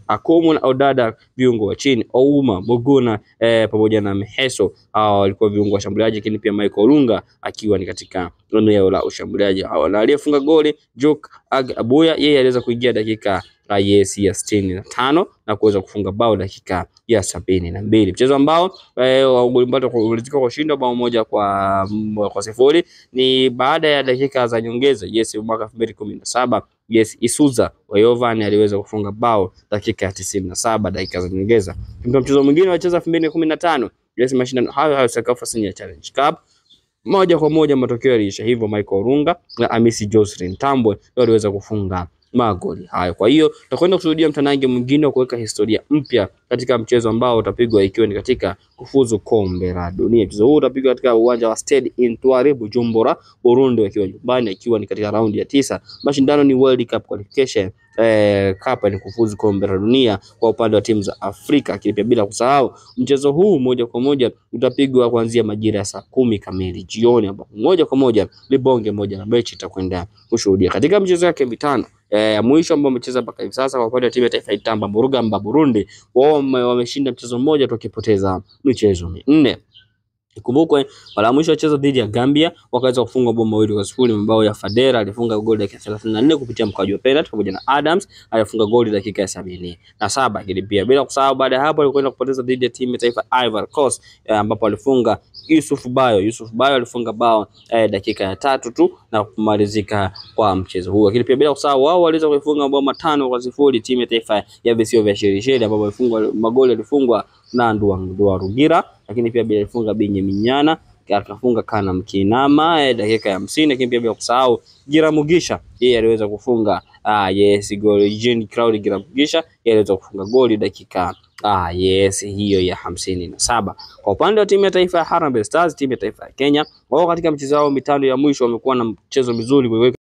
Akomo na Odada viungo wa chini, Ouma, Boguna pamoja na Mheso walikuwa viungo wa shambuliaji, lakini pia Michael Olunga akiwa ni katika eneo la ushambuliaji. Na aliyefunga goli Juk Abuya, yeye aliweza kuingia dakika ya 65 na kuweza kufunga bao dakika ya 72. Mchezo ambao Golimbata ulizika kwa ushindi bao moja kwa sifuri ni baada ya dakika za nyongeza. Mwaka 2017 Isuza wa Yovan aliweza kufunga bao dakika ya 97 dakika za nyongeza. Mchezo mwingine wacheza 2015 mashindano hayo Sekafa Senior Challenge Cup, moja kwa moja matokeo yalisha hivyo, Michael Olunga na Hamisi Jocelyn Tambwe waliweza kufunga magoli hayo. Kwa hiyo tutakwenda kushuhudia mtanange mwingine wa kuweka historia mpya katika mchezo ambao utapigwa ikiwa ni katika kufuzu kombe la dunia. Mchezo huu utapigwa katika uwanja wa Stade Intwari Bujumbura, Burundi, wakiwa nyumbani, ikiwa ni katika raundi ya 9. Mashindano ni World Cup qualification kapa ni kufuzu kombe la dunia kwa upande wa timu za Afrika. Kipia bila kusahau mchezo huu moja kwa moja utapigwa kuanzia majira ya saa 10 kamili jioni, ambapo moja kwa moja libonge moja na mechi itakwenda kushuhudia katika mchezo yake mitano mwisho ambao wamecheza mpaka hivi sasa. Kwa upande wa timu ya taifa Itamba Murugamba Burundi, wao wameshinda mchezo mmoja tukipoteza michezo 4. Ikumbukwe mara mwisho wacheza dhidi ya Gambia wakaweza kufunga bao mawili kwa sifuri. Mabao ya Fadera alifunga goli dakika 34 kupitia mkwaju wa penalty, pamoja na Adams alifunga goli dakika ya 77. Kilipia bila kusahau baada ya hapo alikwenda kupoteza dhidi ya timu ya taifa Ivory Coast ambapo alifunga Yusuf Bayo alifunga bao dakika ya 3 tu na kumalizika kwa mchezo huo. Lakini pia bila kusahau wao waliweza kufunga mabao 5 kwa sifuri timu ya taifa ya Visiwa vya Seychelles, ambapo alifungwa magoli alifungwa na Ndua Rugira, lakini pia bila alifunga Binye Minyana, akafunga Kana Mkinama dakika ya 50. Lakini pia bila kusahau Gira Mugisha, yeye aliweza kufunga goli. Jean Claude Gira Mugisha yeye aliweza kufunga goli dakika hiyo ya 57. Kwa upande wa timu ya taifa ya Harambee Stars, timu ya taifa ya Kenya, wao katika mchezo wao mitano ya mwisho wamekuwa na mchezo mzuri.